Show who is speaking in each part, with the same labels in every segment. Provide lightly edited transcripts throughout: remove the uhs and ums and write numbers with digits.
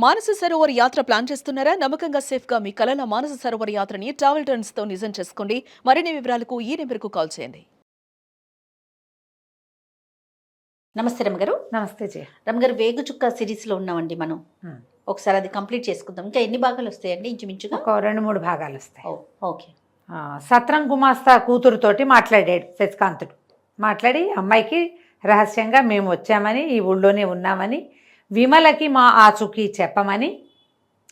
Speaker 1: మానస సరోవర్ యాత్ర ప్లాన్ చేస్తున్నారా? నమ్మకంగా సేఫ్ గా మీ కలల మానస సరోవర్ యాత్రని ట్రావెల్ టర్న్స్ తో నిజం చేసుకోండి. మరిన్ని వివరాలకు ఈ నెంబర్కు కాల్ చేయండి.
Speaker 2: నమస్తే రమగారు.
Speaker 3: నమస్తే జయ.
Speaker 2: రమగారు, వేగు చుక్క సిరీస్ లో ఉన్నామండి మనం. ఒకసారి అది కంప్లీట్ చేసుకుందాం. ఇంకా ఎన్ని భాగాలు వస్తాయండి ఇంచుమించుగా?
Speaker 3: ఒక 2-3 భాగాలు వస్తాయి.
Speaker 2: ఓకే.
Speaker 3: సత్రం గుమాస్తా కూతురుతోటి మాట్లాడాడు శశికాంతుడు. మాట్లాడి అమ్మాయికి రహస్యంగా మేము వచ్చామని, ఈ ఊళ్ళోనే ఉన్నామని, విమలకి మా ఆచూకీ చెప్పమని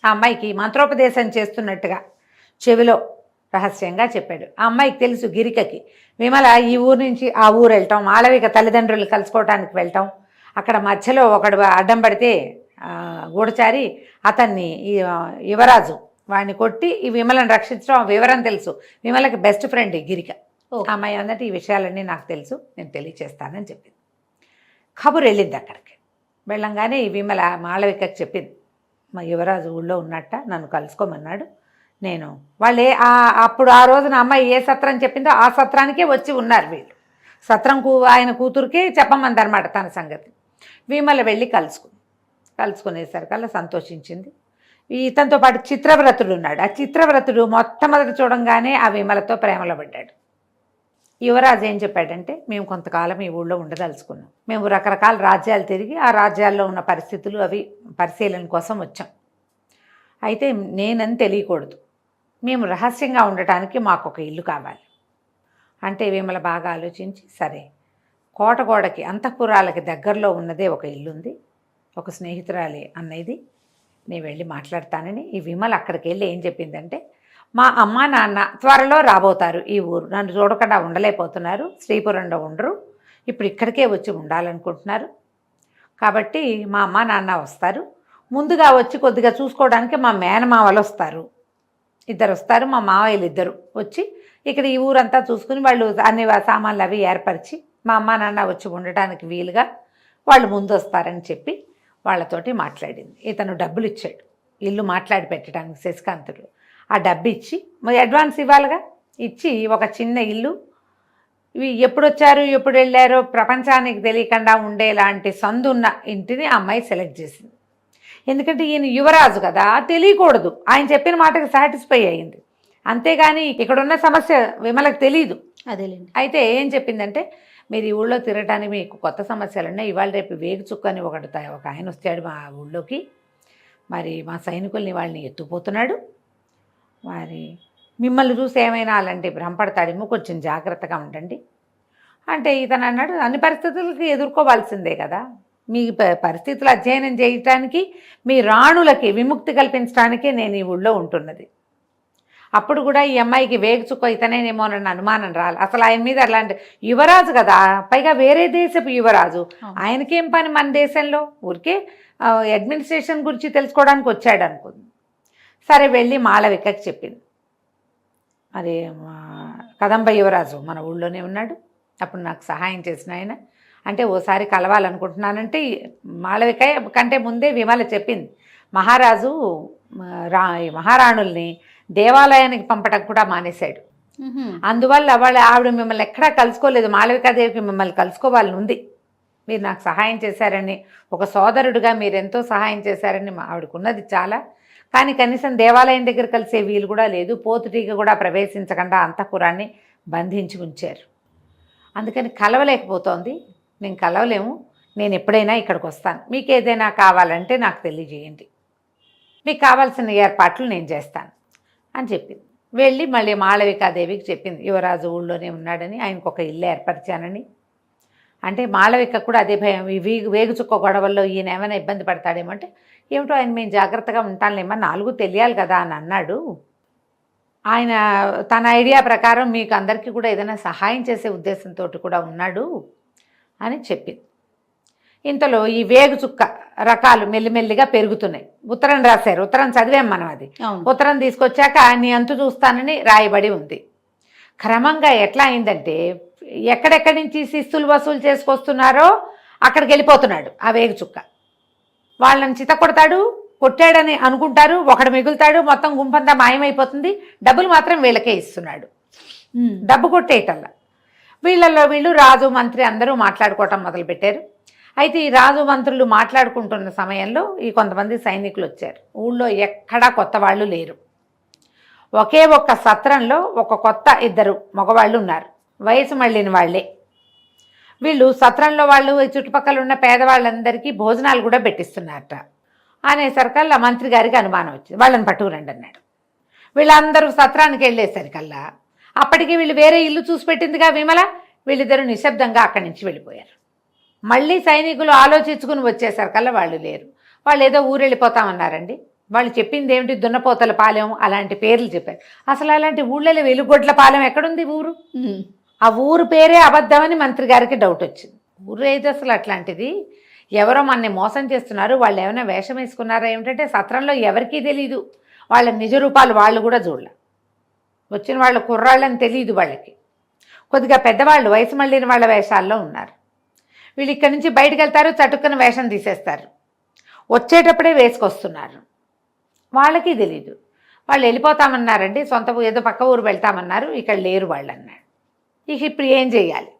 Speaker 3: ఆ అమ్మాయికి మంత్రోపదేశం చేస్తున్నట్టుగా చెవిలో రహస్యంగా చెప్పాడు. ఆ అమ్మాయికి తెలుసు గిరికకి విమల ఈ ఊరు నుంచి ఆ ఊరు వెళ్ళటం, మాళవిక తల్లిదండ్రులు కలుసుకోవటానికి వెళ్ళటం, అక్కడ మధ్యలో ఒకడు అడ్డం పడితే గూఢచారి అతన్ని యువరాజు వాడిని కొట్టి ఈ విమలను రక్షించడం వివరం తెలుసు. విమలకి బెస్ట్ ఫ్రెండ్ గిరిక. అమ్మాయి అన్నట్టు ఈ విషయాలన్నీ నాకు తెలుసు, నేను తెలియచేస్తానని చెప్పింది. కబురు వెళ్ళింది అక్కడికి. వెళ్ళంగానే ఈ విమల మాళవికకి చెప్పింది, మా యువరాజు ఊళ్ళో ఉన్నట్ట, నన్ను కలుసుకోమన్నాడు. నేను వాళ్ళే అప్పుడు ఆ రోజున అమ్మాయి ఏ సత్రం చెప్పిందో ఆ సత్రానికే వచ్చి ఉన్నారు వీళ్ళు. సత్రం ఆయన కూతురికే చెప్పమందనమాట తన సంగతి. విమల వెళ్ళి కలుసుకునేసరికల్లా సంతోషించింది. ఇతనితో పాటు చిత్రవ్రతుడు ఉన్నాడు. ఆ చిత్రవ్రతుడు మొట్టమొదటి చూడంగానే ఆ విమలతో ప్రేమలో పడ్డాడు. యువరాజు ఏం చెప్పాడంటే, మేము కొంతకాలం ఈ ఊళ్ళో ఉండదలుచుకున్నాం. మేము రకరకాల రాజ్యాలు తిరిగి ఆ రాజ్యాల్లో ఉన్న పరిస్థితులు అవి పరిశీలన కోసం వచ్చాం. అయితే నేనని తెలియకూడదు, మేము రహస్యంగా ఉండటానికి మాకు ఒక ఇల్లు కావాలి అంటే విమల బాగా ఆలోచించి, సరే కోటగోడకి అంతఃపురాలకి దగ్గరలో ఉన్నదే ఒక ఇల్లుంది, ఒక స్నేహితురాలి అన్నది, నేను వెళ్ళి మాట్లాడతానని ఈ విమల అక్కడికి వెళ్ళి ఏం చెప్పిందంటే, మా అమ్మ నాన్న త్వరలో రాబోతారు ఈ ఊరు, నన్ను చూడకుండా ఉండలేకపోతున్నారు, శ్రీపురంలో ఉండరు, ఇప్పుడు ఇక్కడికే వచ్చి ఉండాలనుకుంటున్నారు, కాబట్టి మా అమ్మ నాన్న వస్తారు, ముందుగా వచ్చి కొద్దిగా చూసుకోవడానికి మా మేనమామలు వస్తారు, ఇద్దరు వస్తారు, మా మావయ్యలు ఇద్దరు వచ్చి ఇక్కడ ఈ ఊరంతా చూసుకుని వాళ్ళు అన్ని సామాన్లు అవి ఏర్పరిచి మా అమ్మ నాన్న వచ్చి ఉండటానికి వీలుగా వాళ్ళు ముందు వస్తారని చెప్పి వాళ్ళతోటి మాట్లాడింది. ఇతను డబ్బులు ఇచ్చాడు ఇల్లు మాట్లాడి పెట్టడానికి శశికాంతుడు. ఆ డబ్బు ఇచ్చి మరి అడ్వాన్స్ ఇవ్వాలిగా, ఇచ్చి ఒక చిన్న ఇల్లు, ఇవి ఎప్పుడు వచ్చారు ఎప్పుడు వెళ్ళారో ప్రపంచానికి తెలియకుండా ఉండేలాంటి సందున్న ఇంటిని ఆ అమ్మాయి సెలెక్ట్ చేసింది. ఎందుకంటే ఈయన యువరాజు కదా, తెలియకూడదు, ఆయన చెప్పిన మాటకి సాటిస్ఫై అయ్యింది. అంతేగాని ఇక్కడున్న సమస్య విమలకు తెలీదు.
Speaker 2: అదేలేండి.
Speaker 3: అయితే ఏం చెప్పిందంటే, మీరు ఈ ఊళ్ళో తిరగటానికి మీకు కొత్త సమస్యలు ఉన్నాయి, ఇవాళ రేపు వేగు చుక్కని ఒక ఆయన వచ్చాడు మా ఊళ్ళోకి, మరి మా సైనికుల్ని వాళ్ళని ఎత్తుపోతున్నాడు, మరి మిమ్మల్ని చూసి ఏమైనా అలాంటి భ్రమపడతాడేమో, కొంచెం జాగ్రత్తగా ఉండండి అంటే ఇతను అన్నాడు, అన్ని పరిస్థితులకి ఎదుర్కోవాల్సిందే కదా, మీ పరిస్థితులు అధ్యయనం చేయటానికి మీ రాణులకి విముక్తి కల్పించడానికే నేను ఈ ఊళ్ళో ఉంటున్నది. అప్పుడు కూడా ఈ అమ్మాయికి వేగు చుక్క ఇతనేనేమోనన్న అనుమానం రాలి. అసలు ఆయన మీద అలాంటి యువరాజు కదా, పైగా వేరే దేశపు యువరాజు, ఆయనకేం పని మన దేశంలో, ఊరికే అడ్మినిస్ట్రేషన్ గురించి తెలుసుకోవడానికి వచ్చాడు అనుకుంది. సరే వెళ్ళి మాళవికకి చెప్పింది, అదే కదంబ యువరాజు మన ఊళ్ళోనే ఉన్నాడు, అప్పుడు నాకు సహాయం చేసిన ఆయన, అంటే ఓసారి కలవాలనుకుంటున్నానంటే మాళవిక కంటే ముందే విమల చెప్పింది, మహారాజు మహారాణుల్ని దేవాలయానికి పంపడం కూడా మానేశాడు, అందువల్ల ఆవిడ మిమ్మల్ని ఎక్కడా కలుసుకోలేదు, మాళవికాదేవికి మిమ్మల్ని కలుసుకోవాలని ఉంది, మీరు నాకు సహాయం చేశారని, ఒక సోదరుడిగా మీరెంతో సహాయం చేశారని ఆవిడకున్నది చాలా, కానీ కనీసం దేవాలయం దగ్గర కలిసే వీలు కూడా లేదు, పోతుటీగ కూడా ప్రవేశించకుండా అంతఃపురాన్ని బంధించి ఉంచారు, అందుకని కలవలేకపోతోంది, నేను కలవలేము, నేను ఎప్పుడైనా ఇక్కడికి వస్తాను, మీకు ఏదైనా కావాలంటే నాకు తెలియజేయండి, మీకు కావాల్సిన ఏర్పాట్లు నేను చేస్తాను అని చెప్పింది. వెళ్ళి మళ్ళీ మాళవికాదేవికి చెప్పింది, యువరాజు ఊళ్ళోనే ఉన్నాడని, ఆయనకు ఒక ఇల్లు ఏర్పరిచానని. అంటే మాళవిక కూడా అదే భయం, ఈ వేగు చుక్క గొడవల్లో ఈయన ఏమైనా ఇబ్బంది పడతాడేమో అంటే, ఏమిటో ఆయన మేము జాగ్రత్తగా ఉంటానులేమో, నాలుగు తెలియాలి కదా అని అన్నాడు. ఆయన తన ఐడియా ప్రకారం మీకు అందరికీ కూడా ఏదైనా సహాయం చేసే ఉద్దేశంతో కూడా ఉన్నాడు అని చెప్పింది. ఇంతలో ఈ వేగు చుక్క రకాలు మెల్లిమెల్లిగా పెరుగుతున్నాయి. ఉత్తరం రాశారు, ఉత్తరం చదివాం మనం, అది ఉత్తరం తీసుకొచ్చాక నీ అంతు చూస్తానని రాయబడి ఉంది. క్రమంగా ఎట్లా అయిందంటే, ఎక్కడెక్కడి నుంచి శిస్తులు వసూలు చేసుకొస్తున్నారో అక్కడికి వెళ్ళిపోతున్నాడు ఆ వేగు చుక్క, వాళ్ళని చిత కొడతాడు, కొట్టాడని అనుకుంటారు, ఒకడు మిగులుతాడు, మొత్తం గుంపంతా మాయమైపోతుంది, డబ్బులు మాత్రం వీళ్ళకే ఇస్తున్నాడు. డబ్బు కొట్టేయటల్లా వీళ్ళల్లో వీళ్ళు రాజు మంత్రి అందరూ మాట్లాడుకోవటం మొదలుపెట్టారు. అయితే ఈ రాజు మంత్రులు మాట్లాడుకుంటున్న సమయంలో ఈ కొంతమంది సైనికులు వచ్చారు. ఊళ్ళో ఎక్కడా కొత్త వాళ్ళు లేరు. ఒకే ఒక్క సత్రంలో ఒక కొత్త ఇద్దరు మగవాళ్ళు ఉన్నారు, వయసు మళ్ళిన వాళ్ళే. వీళ్ళు సత్రంలో వాళ్ళు ఈ చుట్టుపక్కల ఉన్న పేదవాళ్ళందరికీ భోజనాలు కూడా పెట్టిస్తున్నారట. అనేసరికల్లా మంత్రి గారికి అనుమానం వచ్చింది. వాళ్ళని పట్టుకురండి అన్నాడు. వీళ్ళందరూ సత్రానికి వెళ్ళేసరికల్లా అప్పటికి వీళ్ళు వేరే ఇల్లు చూసి పెట్టిందిగా విమల. వీళ్ళిద్దరూ నిశ్శబ్దంగా అక్కడి నుంచి వెళ్ళిపోయారు. మళ్ళీ సైనికులు ఆలోచించుకుని వచ్చేసరికల్లా వాళ్ళు లేరు. వాళ్ళు ఏదో ఊరు వెళ్ళిపోతామన్నారండి. వాళ్ళు చెప్పింది ఏమిటి, దున్నపోతల పాలెం అలాంటి పేర్లు చెప్పారు. అసలు అలాంటి ఊళ్ళలో వెలుగొడ్ల పాలెం ఎక్కడుంది ఊరు? ఆ ఊరు పేరే అబద్ధమని మంత్రి గారికి డౌట్ వచ్చింది. ఊరు అయితే అసలు అట్లాంటిది, ఎవరో మనని మోసం చేస్తున్నారు, వాళ్ళు ఏమైనా వేషం వేసుకున్నారా ఏమిటంటే సత్రంలో ఎవరికీ తెలీదు. వాళ్ళ నిజ రూపాలు వాళ్ళు కూడా చూడలే. వచ్చిన వాళ్ళ కుర్రాళ్ళని తెలియదు వాళ్ళకి. కొద్దిగా పెద్దవాళ్ళు వయసు మళ్ళిన వాళ్ళ వేషాల్లో ఉన్నారు. వీళ్ళు ఇక్కడి నుంచి బయటకు వెళ్తారు, చటుక్కున వేషం తీసేస్తారు, వచ్చేటప్పుడే వేసుకొస్తున్నారు. వాళ్ళకి తెలీదు. వాళ్ళు వెళ్ళిపోతామన్నారండి, సొంత ఏదో పక్క ఊరు వెళ్తామన్నారు, ఇక్కడ లేరు వాళ్ళు అన్నాడు. ఇక ఇప్పుడు ఏం చేయాలి?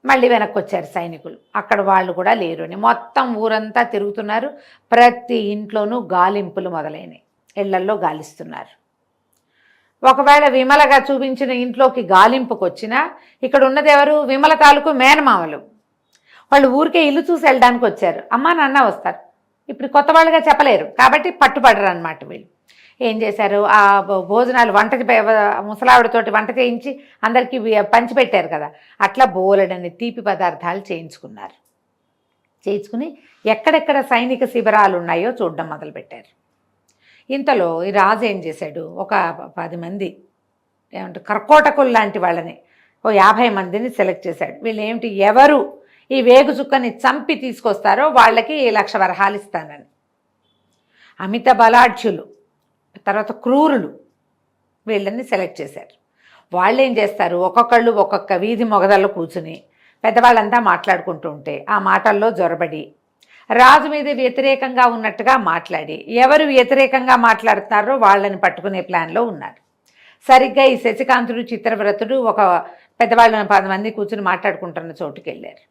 Speaker 3: మళ్ళీ వెనక్కి వచ్చారు సైనికులు. అక్కడ వాళ్ళు కూడా లేరు అని మొత్తం ఊరంతా తిరుగుతున్నారు. ప్రతి ఇంట్లోనూ గాలింపులు మొదలైనవి, ఇళ్లల్లో గాలిస్తున్నారు. ఒకవేళ విమలగా చూపించిన ఇంట్లోకి గాలింపుకు వచ్చినా ఇక్కడ ఉన్నది ఎవరు? విమల తాలూకు మేనమామలు. వాళ్ళు ఊరికే ఇల్లు చూసి వెళ్ళడానికి వచ్చారు. అమ్మా నాన్న వస్తారు, ఇప్పుడు కొత్త వాళ్ళుగా చెప్పలేరు కాబట్టి పట్టుబడరు అన్నమాట. వీళ్ళు ఏం చేశారు, ఆ భోజనాలు వంటకి ముసలావిడతోటి వంట చేయించి అందరికీ పంచిపెట్టారు కదా, అట్లా బోలెడని తీపి పదార్థాలు చేయించుకుని ఎక్కడెక్కడ సైనిక శిబిరాలు ఉన్నాయో చూడడం మొదలుపెట్టారు. ఇంతలో ఈ రాజు ఏం చేశాడు, ఒక 10 మంది ఏమంటారు కర్కోటకులు లాంటి వాళ్ళని, ఓ 50 మందిని సెలెక్ట్ చేశాడు. వీళ్ళు ఏమిటి, ఎవరు ఈ వేగు చుక్కని చంపి తీసుకొస్తారో వాళ్ళకి 1,00,000 వరహాలు ఇస్తానని. అమిత బలాఢ్యులు, తర్వాత క్రూరులు, వీళ్ళని సెలెక్ట్ చేశారు. వాళ్ళు ఏం చేస్తారు, ఒక్కొక్కళ్ళు ఒక్కొక్క వీధి మొగదల్లో కూర్చుని పెద్దవాళ్ళంతా మాట్లాడుకుంటూ ఉంటే ఆ మాటల్లో జొరబడి రాజు మీద వ్యతిరేకంగా ఉన్నట్టుగా మాట్లాడి ఎవరు వ్యతిరేకంగా మాట్లాడుతున్నారో వాళ్ళని పట్టుకునే ప్లాన్లో ఉన్నారు. సరిగ్గా ఈ శశికాంతుడు చిత్రవ్రతుడు ఒక పెద్దవాళ్ళని 10 మంది కూర్చుని మాట్లాడుకుంటున్న చోటుకి వెళ్ళారు.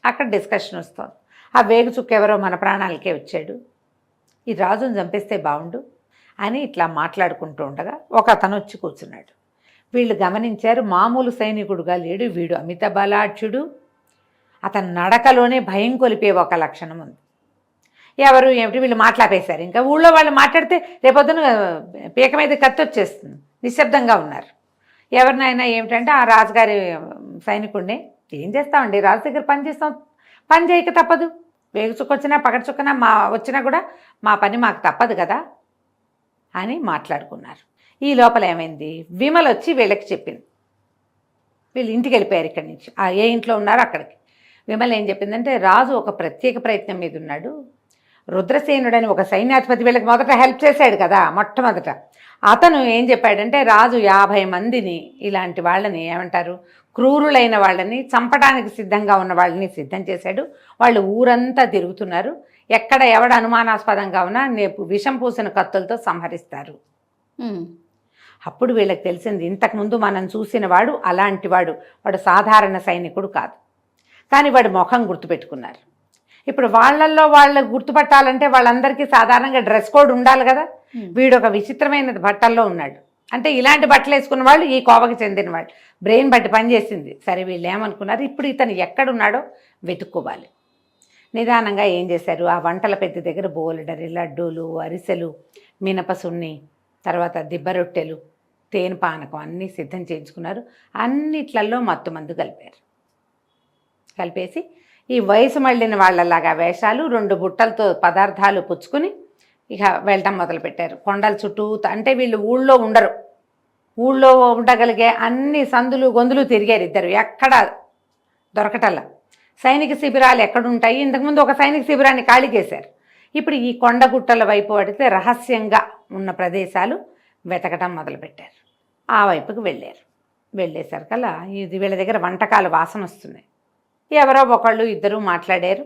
Speaker 3: అక్కడ డిస్కషన్ వస్తుంది. ఆ వేగు చుక్క ఎవరో మన ప్రాణాలకే వచ్చాడు, ఈ రాజును చంపేస్తే బాగుండు అని ఇట్లా మాట్లాడుకుంటూ ఉండగా ఒక అతను వచ్చి కూర్చున్నాడు. వీళ్ళు గమనించారు, మామూలు సైనికుడుగా లేడు వీడు, అమిత బలాఢ్యుడు. అతని నడకలోనే భయం కొలిపే ఒక లక్షణం ఉంది. ఎవరు ఏమిటి, వీళ్ళు మాట్లాపేశారు. ఇంకా ఊళ్ళో వాళ్ళు మాట్లాడితే రేపొద్దున పీక మీద కత్తి వచ్చేస్తుంది. నిశ్శబ్దంగా ఉన్నారు. ఎవరినైనా ఏమిటంటే ఆ రాజుగారి సైనికుడిని, ఏం చేస్తామండి, రాజు దగ్గర పని చేస్తాం, పని చేయక తప్పదు, వేగు చుక్కొచ్చినా పగటి చుక్కన వచ్చినా కూడా మా పని మాకు తప్పదు కదా అని మాట్లాడుకున్నారు. ఈ లోపల ఏమైంది, విమల వచ్చి వీళ్ళకి చెప్పింది. వీళ్ళు ఇంటికి వెళ్ళిపోయారు ఇక్కడి నుంచి, ఏ ఇంట్లో ఉన్నారో అక్కడికి. విమల ఏం చెప్పిందంటే, రాజు ఒక ప్రత్యేక ప్రయత్నం మీద ఉన్నాడు. రుద్రసేనుడని ఒక సైన్యాధిపతి వీళ్ళకి మొదట హెల్ప్ చేశాడు కదా, మొట్టమొదట అతను ఏం చెప్పాడంటే, రాజు 50 మందిని ఇలాంటి వాళ్ళని ఏమంటారు, క్రూరులైన వాళ్ళని, చంపడానికి సిద్ధంగా ఉన్న వాళ్ళని సిద్ధం చేశాడు. వాళ్ళు ఊరంతా తిరుగుతున్నారు, ఎక్కడ ఎవడ అనుమానాస్పదంగా ఉన్నా విషం పూసిన కత్తులతో సంహరిస్తారు. అప్పుడు వీళ్ళకి తెలిసింది, ఇంతకుముందు మనం చూసిన వాడు అలాంటి వాడు సాధారణ సైనికుడు కాదు, కానీ వాడి ముఖం గుర్తుపెట్టుకున్నారు. ఇప్పుడు వాళ్ళల్లో వాళ్ళు గుర్తుపట్టాలంటే వాళ్ళందరికీ సాధారణంగా డ్రెస్ కోడ్ ఉండాలి కదా, వీడు ఒక విచిత్రమైన బట్టల్లో ఉన్నాడు. అంటే ఇలాంటి బట్టలు వేసుకున్న వాళ్ళు ఈ కోవకి చెందిన వాళ్ళు. బ్రెయిన్ బట్టి పనిచేసింది. సరే వీళ్ళు ఏమనుకున్నారు, ఇప్పుడు ఇతను ఎక్కడున్నాడో వెతుక్కోవాలి. నిదానంగా ఏం చేశారు, ఆ వంటల పెద్ద దగ్గర బోలెడరి లడ్డూలు, అరిసెలు, మినపసున్ని, తర్వాత దిబ్బ రొట్టెలు, తేనె పానకం అన్నీ సిద్ధం చేయించుకున్నారు. అన్నిట్లలో మత్తు మందు కలిపేసి ఈ వయసు మళ్ళిన వాళ్ళలాగా వేషాలు, 2 బుట్టలతో పదార్థాలు పుచ్చుకుని ఇక వెళ్ళటం మొదలుపెట్టారు. కొండల చుట్టూ, అంటే వీళ్ళు ఊళ్ళో ఉండరు, ఊళ్ళో ఉండగలిగే అన్ని సందులు గొంతులు తిరిగారు ఇద్దరు, ఎక్కడ దొరకటల్లా. సైనిక శిబిరాలు ఎక్కడుంటాయి, ఇంతకుముందు ఒక సైనిక శిబిరాన్ని ఖాళీ చేశారు. ఇప్పుడు ఈ కొండగుట్టల వైపు పడితే రహస్యంగా ఉన్న ప్రదేశాలు వెతకటం మొదలుపెట్టారు. ఆ వైపుకి వెళ్ళారు. వెళ్ళేసరికల్లా ఇది వీళ్ళ దగ్గర వంటకాలు వాసన వస్తున్నాయి. ఎవరో ఒకళ్ళు ఇద్దరు మాట్లాడారు.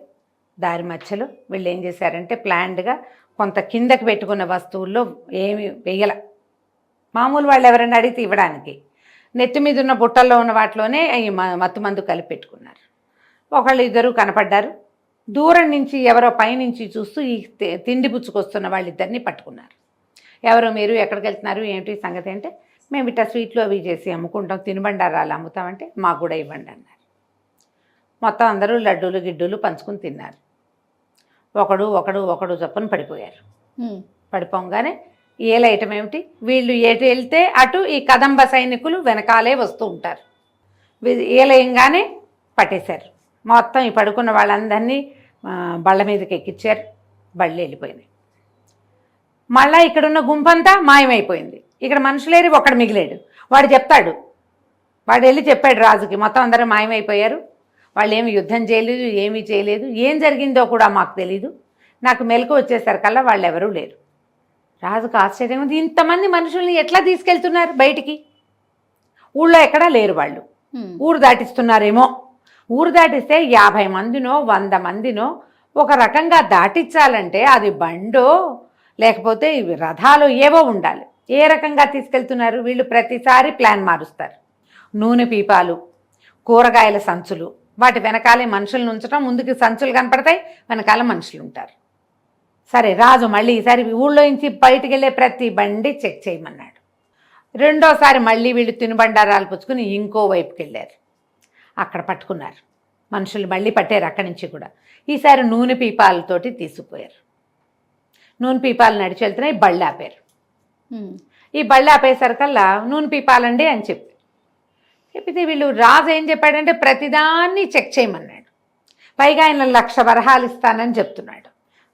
Speaker 3: దారి మధ్యలో వీళ్ళు ఏం చేశారంటే, ప్లాన్డ్గా కొంత కిందకి పెట్టుకున్న వస్తువుల్లో ఏమి వెయ్యల, మామూలు వాళ్ళు ఎవరైనా అడిగితే ఇవ్వడానికి నెత్తి మీద ఉన్న బుట్టల్లో ఉన్న వాటిలోనే ఈ మత్తు మందు కలిపి పెట్టుకున్నారు. ఒకళ్ళు ఇద్దరు కనపడ్డారు. దూరం నుంచి ఎవరో పైనుంచి చూస్తూ ఈ తిండి పుచ్చుకొస్తున్న వాళ్ళిద్దరిని పట్టుకున్నారు. ఎవరో మీరు ఎక్కడికి వెళ్తున్నారు ఏమిటి సంగతి అంటే, మేము ఇట్లా స్వీట్లు అవి చేసి అమ్ముకుంటాం, తినుబండారాలు అమ్ముతామంటే మాకు కూడా ఇవ్వండి అన్నారు. మొత్తం అందరూ లడ్డూలు గిడ్డూలు పంచుకుని తిన్నారు. ఒకడు చొప్పున పడిపోయారు. పడిపోగానే ఏల ఐటమ్ ఏమిటి, వీళ్ళు ఎటు వెళ్తే అటు ఈ కదంబ సైనికులు వెనకాలే వస్తూ ఉంటారు. ఏలయంగానే పట్టేశారు. మొత్తం ఈ పడుకున్న వాళ్ళందరినీ బళ్ళ మీదకి ఎక్కించారు. బళ్ళు వెళ్ళిపోయినాయి. మళ్ళీ ఇక్కడున్న గుంపంతా మాయమైపోయింది. ఇక్కడ మనుషులేరి ఒకడు మిగిలాడు. వాడు చెప్తాడు, వాడు వెళ్ళి చెప్పాడు రాజుకి, మొత్తం అందరూ మాయమైపోయారు, వాళ్ళు ఏమి యుద్ధం చేయలేదు, ఏమీ చేయలేదు, ఏం జరిగిందో కూడా మాకు తెలీదు, నాకు మెలకు వచ్చేసరికల్లా వాళ్ళు ఎవరూ లేరు. రాజుకు ఆశ్చర్యం ఉంది, ఇంతమంది మనుషుల్ని ఎట్లా తీసుకెళ్తున్నారు బయటికి, ఊళ్ళో ఎక్కడా లేరు వాళ్ళు, ఊరు దాటిస్తున్నారేమో. ఊరు దాటిస్తే 50 మందినో 100 మందినో ఒక రకంగా దాటించాలంటే అది బండో లేకపోతే రథాలు ఏవో ఉండాలి. ఏ రకంగా తీసుకెళ్తున్నారు వీళ్ళు? ప్రతిసారి ప్లాన్ మారుస్తారు. నూనె పీపాలు, కూరగాయల సంచులు, వాటి వెనకాలే మనుషులను ఉంచడం, ముందుకు సంచులు కనపడతాయి, వెనకాల మనుషులు ఉంటారు. సరే, రాజు మళ్ళీ ఈసారి ఊళ్ళో నుంచి బయటికి వెళ్ళే ప్రతి బండి చెక్ చేయమన్నాడు. రెండోసారి మళ్ళీ వీళ్ళు తినుబండారాలు పుచ్చుకుని ఇంకో వైపుకి వెళ్ళారు. అక్కడ పట్టుకున్నారు. మనుషులు మళ్ళీ పట్టారు అక్కడి నుంచి కూడా. ఈసారి నూనె పీపాలతోటి తీసుకుపోయారు. నూనె పీపాలు నడిచి వెళ్తున్నాయి, బళ్ళు ఆపారు. ఈ బళ్ళు ఆపేసరికల్లా నూనె పీపాలండి అని చెప్పితే వీళ్ళు రాజు ఏం చెప్పాడంటే ప్రతిదాన్ని చెక్ చేయమన్నాడు. పైగా ఆయన 1,00,000 వరహాలు ఇస్తానని చెప్తున్నాడు.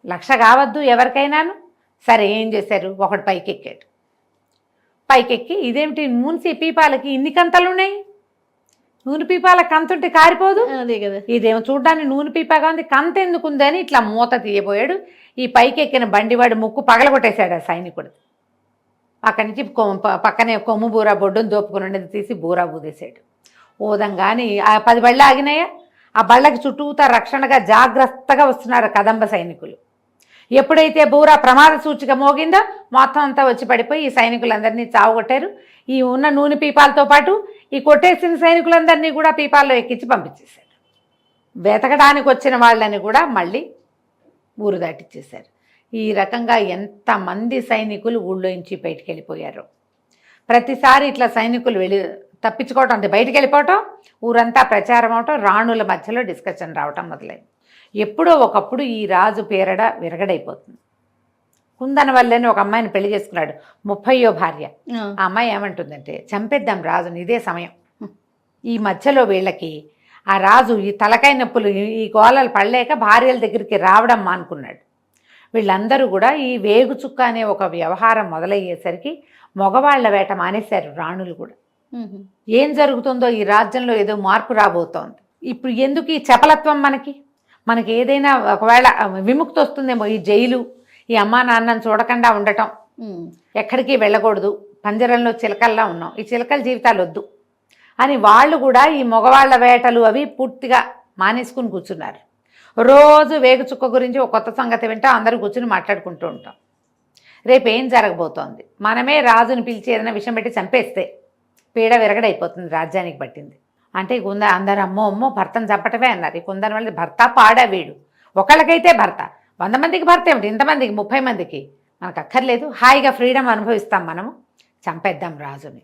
Speaker 3: 1,00,000 కావద్దు ఎవరికైనాను. సరే, ఏం చేశారు, ఒకటి పైకెక్కాడు. పైకెక్కి ఇదేమిటి నూనె పీపాలకి ఇన్ని కంతలు ఉన్నాయి, నూనె పీపాల కంతుంటే కారిపోదు,
Speaker 2: అదే కదా,
Speaker 3: ఇదేమో చూడడానికి నూనె పీపాగా ఉంది, కంత ఎందుకుందని ఇట్లా మూత తీయబోయాడు. ఈ పైకెక్కిన బండివాడు ముక్కు పగలగొట్టేశాడు ఆ సైనికుడు. అక్కడి నుంచి పక్కనే కొమ్ము బూరా బొడ్డును దోపుకుని ఉండేది తీసి బూరా ఊదేశాడు. ఊదంగాని ఆ 10 బళ్ళు ఆగినాయా, ఆ బళ్ళకి చుట్టూతా రక్షణగా జాగ్రత్తగా వస్తున్నారు కదంబ సైనికులు. ఎప్పుడైతే బూరా ప్రమాద సూచిక మోగిందో మొత్తం అంతా వచ్చి పడిపోయి ఈ సైనికులందరినీ చావుకొట్టారు. ఈ ఉన్న నూనె పీపాలతో పాటు ఈ కొట్టేసిన సైనికులందరినీ కూడా పీపాల్లో ఎక్కించి పంపించేశారు. వెతకడానికి వచ్చిన వాళ్ళని కూడా మళ్ళీ ఊరు దాటిచ్చేశారు. ఈ రకంగా ఎంతమంది సైనికులు ఊళ్ళో నుంచి బయటికి వెళ్ళిపోయారు. ప్రతిసారి ఇట్లా సైనికులు తప్పించుకోవటం, అంటే బయటికి వెళ్ళిపోవటం, ఊరంతా ప్రచారం అవటం, రాణుల మధ్యలో డిస్కషన్ రావటం మొదలైంది. ఎప్పుడో ఒకప్పుడు ఈ రాజు పేరడ విరగడైపోతుంది. కుందన వల్లని ఒక అమ్మాయిని పెళ్లి చేసుకున్నాడు, 30వ భార్య. ఆ అమ్మాయి ఏమంటుందంటే, చంపేద్దాం రాజుని, ఇదే సమయం. ఈ మధ్యలో వీళ్ళకి ఆ రాజు ఈ తలకాయ నొప్పులు, ఈ గోళాలు పడలేక భార్యల దగ్గరికి రావడం మానుకున్నాడు. వీళ్ళందరూ కూడా ఈ వేగు చుక్క అనే ఒక వ్యవహారం మొదలయ్యేసరికి మగవాళ్ల వేట మానేశారు రాణులు కూడా. ఏం జరుగుతుందో ఈ రాజ్యంలో ఏదో మార్పు రాబోతోంది. ఇప్పుడు ఎందుకు ఈ చపలత్వం? మనకి ఏదైనా ఒకవేళ విముక్తి వస్తుందేమో. ఈ జైలు, ఈ అమ్మా నాన్నని చూడకుండా ఉండటం, ఎక్కడికి వెళ్ళకూడదు, పంజరంలో చిలకల్లా ఉన్నాం, ఈ చిలకల జీవితాలు వద్దు అని వాళ్ళు కూడా ఈ మగవాళ్ల వేటలు అవి పూర్తిగా మానేసుకుని కూర్చున్నారు. రోజు వేగు చుక్క గురించి ఒక కొత్త సంగతి వింటాం, అందరూ కూర్చుని మాట్లాడుకుంటూ ఉంటాం. రేపు ఏం జరగబోతోంది, మనమే రాజుని పిలిచి ఏదైనా విషయం పెట్టి చంపేస్తే పీడ విరగడైపోతుంది, రాజ్యానికి పట్టింది అంటే. అందరు అమ్మో భర్తను చంపటమే అన్నారు. ఈ కుందన వాళ్ళది భర్త పాడా వీడు. ఒకళ్ళకైతే భర్త, 100 మందికి భర్త ఏమిటి, ఇంతమందికి 30 మందికి మనకు అక్కర్లేదు, హాయిగా ఫ్రీడమ్ అనుభవిస్తాం మనము, చంపేద్దాం రాజుని.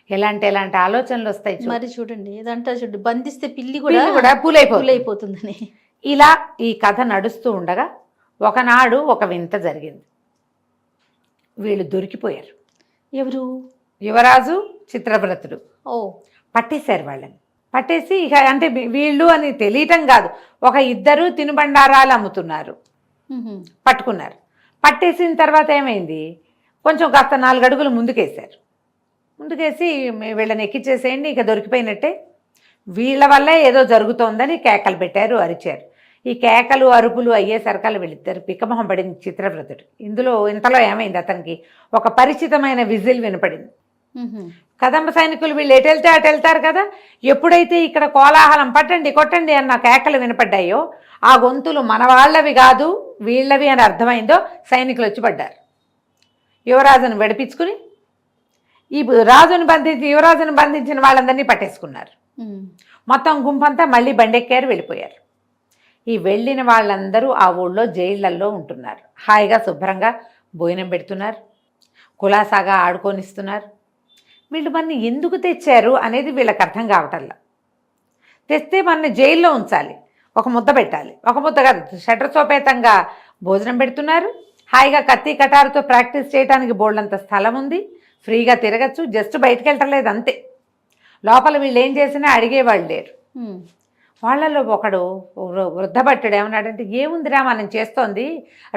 Speaker 3: ఎలాంటి ఆలోచనలు వస్తాయి
Speaker 2: మరి చూడండి. ఏదంటా చూడండి, బంధిస్తే పిల్లి కూడా పూలైపోతుందని.
Speaker 3: ఇలా ఈ కథ నడుస్తూ ఉండగా ఒకనాడు ఒక వింత జరిగింది. వీళ్ళు దొరికిపోయారు.
Speaker 2: ఎవరు?
Speaker 3: యువరాజు, చిత్రవ్రతుడు. పట్టేశారు వాళ్ళని. పట్టేసి ఇక అంటే వీళ్ళు అని తెలియటం కాదు, ఒక 2 తినుబండారాలు అమ్ముతున్నారు, పట్టుకున్నారు. పట్టేసిన తర్వాత ఏమైంది, కొంచెం కాస్త 4 అడుగులు ముందుకేసి వీళ్ళని ఎక్కిచ్చేసేయండి, ఇక దొరికిపోయినట్టే, వీళ్ళ వల్లే ఏదో జరుగుతోందని కేకలు పెట్టారు, అరిచారు. ఈ కేకలు అరుపులు అయ్యేసరికలు వీళ్ళిద్దరు పిక్కమొహం పడింది చిత్రవ్రతుడు. ఇంతలో ఏమైంది, అతనికి ఒక పరిచితమైన విజిల్ వినపడింది. కదంబ సైనికులు వీళ్ళు ఎటు వెళ్తే అటు వెళ్తారు కదా, ఎప్పుడైతే ఇక్కడ కోలాహలం పట్టండి కొట్టండి అన్న కేకలు వినపడ్డాయో ఆ గొంతులు మన వాళ్ళవి కాదు వీళ్ళవి అని అర్థమైందో సైనికులు వచ్చి పడ్డారు. యువరాజును విడిపించుకుని ఈ యువరాజును బంధించిన వాళ్ళందరినీ పట్టేసుకున్నారు. మొత్తం గుంపంతా మళ్ళీ బండెక్కారు, వెళ్ళిపోయారు. ఈ వెళ్ళిన వాళ్ళందరూ ఆ ఊళ్ళో జైళ్ళల్లో ఉంటున్నారు. హాయిగా శుభ్రంగా భోజనం పెడుతున్నారు, కులాసాగా ఆడుకొనిస్తున్నారు. వీళ్ళు మన ఎందుకు తెచ్చారు అనేది వీళ్ళకి అర్థం కావటంలా. తెస్తే మన జైల్లో ఉంచాలి, ఒక ముద్ద పెట్టాలి, ఒక ముద్ద కాదు షట్రసోపేతంగా భోజనం పెడుతున్నారు. హాయిగా కత్తి కటారుతో ప్రాక్టీస్ చేయడానికి బోల్డంత స్థలం ఉంది, ఫ్రీగా తిరగచ్చు, జస్ట్ బయటకు వెళ్ళలేదు అంతే. లోపల వీళ్ళు ఏం చేసినా అడిగేవాళ్ళు లేరు. వాళ్ళలో ఒకడు వృద్ధభట్టుడు ఏమన్నాడంటే, ఏముందిరా మనం చేస్తోంది,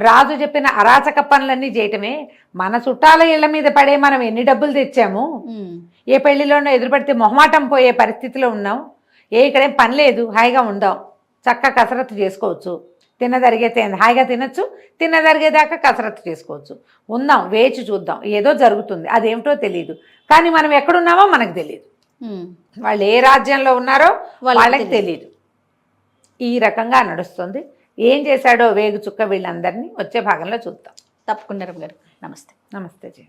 Speaker 3: రాజు చెప్పిన అరాచక పనులన్నీ చేయటమే, మన చుట్టాల ఇళ్ల మీద పడే మనం ఎన్ని డబ్బులు తెచ్చాము, ఏ పెళ్లిలోనో ఎదురుపడితే మొహమాటం పోయే పరిస్థితిలో ఉన్నాం, ఇక్కడేం పని లేదు, హాయిగా ఉందాం, చక్కగా కసరత్తు చేసుకోవచ్చు, తిన్నదరిగితే హాయిగా తినచ్చు, తిన్నదరిగేదాకా కసరత్తు చేసుకోవచ్చు, ఉందాం వేచి చూద్దాం, ఏదో జరుగుతుంది, అదేమిటో తెలియదు, కానీ మనం ఎక్కడున్నామో మనకు తెలియదు, వాళ్ళు ఏ రాజ్యంలో ఉన్నారో వాళ్ళకి తెలియదు. ఈ రకంగా నడుస్తుంది. ఏం చేశాడో వేగు చుక్క వీళ్ళందరినీ వచ్చే భాగంలో చూద్దాం.
Speaker 2: తప్పకుండా రమ్య గారు. నమస్తే.
Speaker 3: నమస్తే జీ.